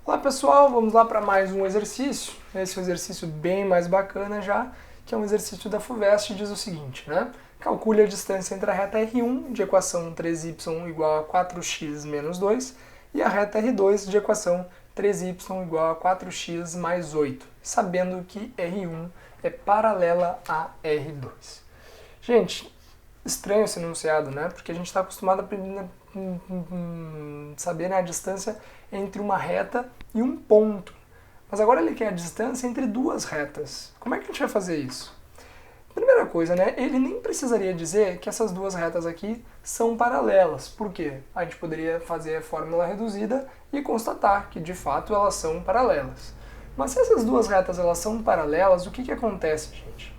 Olá pessoal, vamos lá para mais um exercício. Esse é um exercício bem mais bacana já, que é um exercício da FUVEST, diz o seguinte, né? Calcule a distância entre a reta R1 de equação 3y igual a 4x menos 2 e a reta R2 de equação 3y igual a 4x mais 8, sabendo que R1 é paralela a R2. Gente, estranho esse enunciado, né? Porque a gente está acostumado a saber, né, a distância entre uma reta e um ponto. Mas agora ele quer a distância entre duas retas. Como é que a gente vai fazer isso? Primeira coisa, né, ele nem precisaria dizer que essas duas retas aqui são paralelas. Por quê? A gente poderia fazer a fórmula reduzida e constatar que de fato elas são paralelas. Mas se essas duas retas elas são paralelas, o que acontece, gente?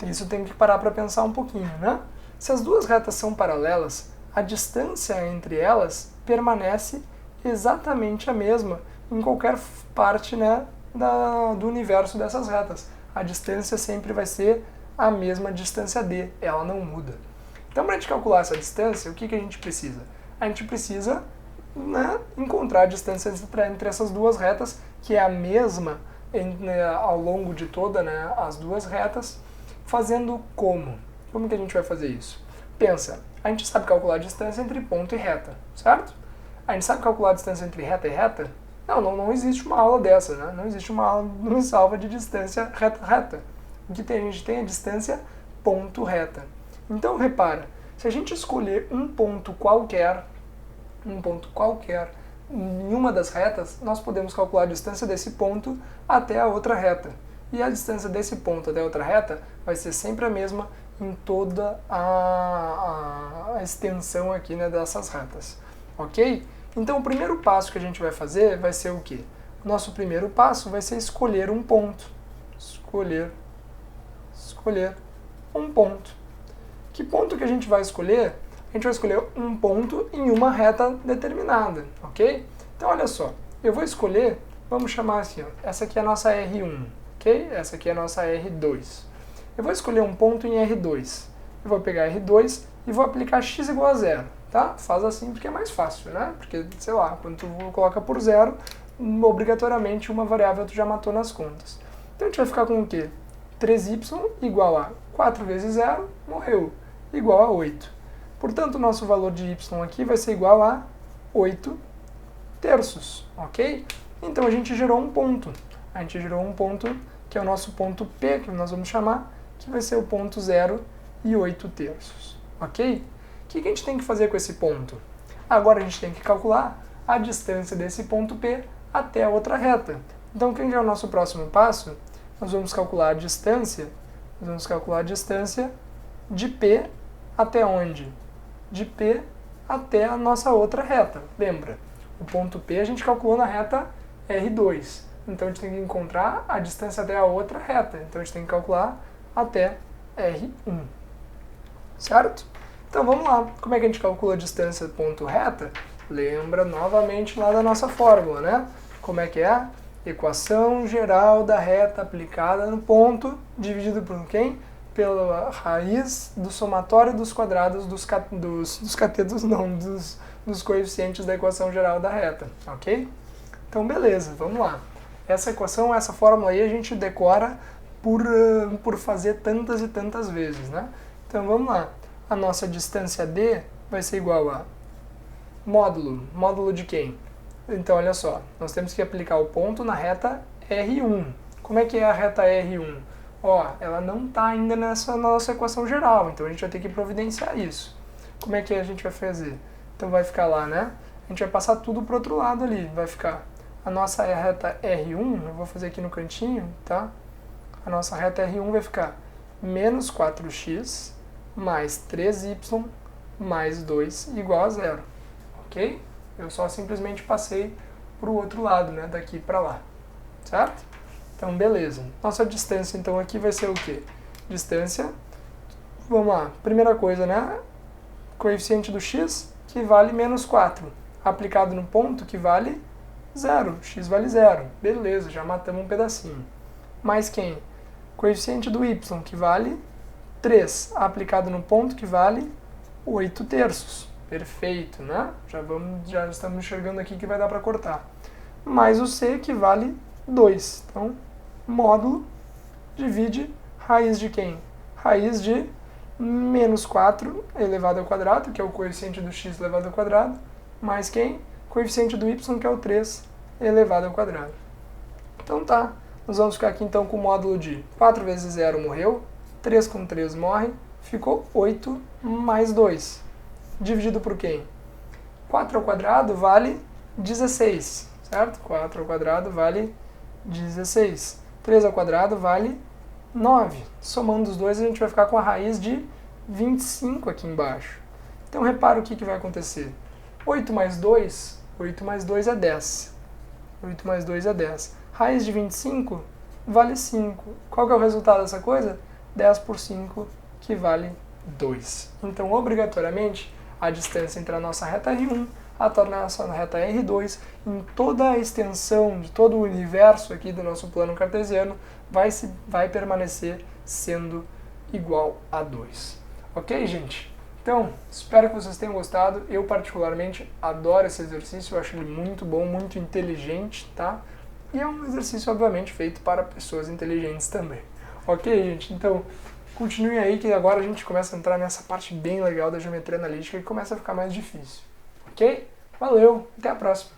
Isso tem que parar para pensar um pouquinho, né? Se as duas retas são paralelas, a distância entre elas permanece exatamente a mesma em qualquer parte, né, do universo dessas retas. A distância sempre vai ser a mesma distância d, ela não muda. Então, para a gente calcular essa distância, o que a gente precisa? A gente precisa, né, encontrar a distância entre essas duas retas, que é a mesma ao longo de todas, né, as duas retas, fazendo como? Como que a gente vai fazer isso? Pensa, a gente sabe calcular a distância entre ponto e reta, certo? A gente sabe calcular a distância entre reta e reta? Não existe uma aula dessa, né? Não existe uma aula no salva de distância reta. O que a gente tem é a distância ponto reta. Então, repara, se a gente escolher um ponto qualquer em uma das retas, nós podemos calcular a distância desse ponto até a outra reta. E a distância desse ponto até a outra reta vai ser sempre a mesma em toda a extensão aqui, né, dessas retas. Ok? Então o primeiro passo que a gente vai fazer vai ser o quê? Nosso primeiro passo vai ser escolher um ponto. Escolher um ponto. Que ponto que a gente vai escolher? A gente vai escolher um ponto em uma reta determinada, ok? Então olha só, eu vou escolher, vamos chamar assim, ó, essa aqui é a nossa R1, ok? Essa aqui é a nossa R2. Eu vou escolher um ponto em R2. Eu vou pegar R2 e vou aplicar x igual a zero, tá? Faz assim porque é mais fácil, né? Porque, sei lá, quando tu coloca por zero, obrigatoriamente uma variável tu já matou nas contas. Então a gente vai ficar com o quê? 3y igual a 4 vezes 0, morreu, igual a 8. Portanto, o nosso valor de y aqui vai ser igual a 8 terços, ok? Então a gente gerou um ponto. A gente gerou um ponto que é o nosso ponto P, que nós vamos chamar, que vai ser o ponto 0 e 8 terços, ok? O que a gente tem que fazer com esse ponto? Agora a gente tem que calcular a distância desse ponto P até a outra reta. Então, quem é o nosso próximo passo? Nós vamos calcular a distância, de P até onde? De P até a nossa outra reta. Lembra? O ponto P a gente calculou na reta R2. Então a gente tem que encontrar a distância até a outra reta. Então a gente tem que calcular até R1. Certo? Então vamos lá. Como é que a gente calcula a distância ponto reta? Lembra novamente lá da nossa fórmula, né? Como é que é? Equação geral da reta aplicada no ponto, dividido por quem? Pela raiz do somatório dos quadrados dos coeficientes da equação geral da reta, ok? Então beleza, vamos lá. Essa equação, essa fórmula aí a gente decora por fazer tantas e tantas vezes, né? Então vamos lá. A nossa distância d vai ser igual a módulo de quem? Então olha só, nós temos que aplicar o ponto na reta R1. Como é que é a reta R1? Ó, ela não está ainda nessa nossa equação geral, então a gente vai ter que providenciar isso. Como é que a gente vai fazer? Então vai ficar lá, né? A gente vai passar tudo para o outro lado ali, vai ficar a nossa reta R1, eu vou fazer aqui no cantinho, tá? A nossa reta R1 vai ficar menos 4x mais 3y mais 2 igual a zero, ok? Eu só simplesmente passei para o outro lado, né? Daqui para lá, certo? Então, beleza. Nossa distância, então, aqui vai ser o quê? Distância, vamos lá. Primeira coisa, né? Coeficiente do x, que vale menos 4. Aplicado no ponto, que vale 0. X vale 0. Beleza, já matamos um pedacinho. Mais quem? Coeficiente do y, que vale 3. Aplicado no ponto, que vale 8 terços. Perfeito, né? Já estamos enxergando aqui que vai dar para cortar. mais o c, que vale 2. Então, módulo divide raiz de quem? Raiz de menos 4 elevado ao quadrado, que é o coeficiente do x elevado ao quadrado, mais quem? Coeficiente do y, que é o 3 elevado ao quadrado. Então tá, nós vamos ficar aqui então com o módulo de 4 vezes 0 morreu, 3 com 3 morre, ficou 8 mais 2. Dividido por quem? 4 ao quadrado vale 16, certo? 4 ao quadrado vale 16. 3 ao quadrado vale 9. Somando os dois, a gente vai ficar com a raiz de 25 aqui embaixo. Então, repara o que vai acontecer. 8 mais 2 é 10. 8 mais 2 é 10. Raiz de 25 vale 5. Qual que é o resultado dessa coisa? 10 por 5, que vale 2. Então, obrigatoriamente, a distância entre a nossa reta R1 até a nossa reta R2, em toda a extensão de todo o universo aqui do nosso plano cartesiano, vai permanecer sendo igual a 2. Ok, gente? Então, espero que vocês tenham gostado. Eu, particularmente, adoro esse exercício. Eu acho ele muito bom, muito inteligente, tá? E é um exercício, obviamente, feito para pessoas inteligentes também. Ok, gente? Então, continuem aí que agora a gente começa a entrar nessa parte bem legal da geometria analítica e começa a ficar mais difícil. Ok? Valeu, até a próxima!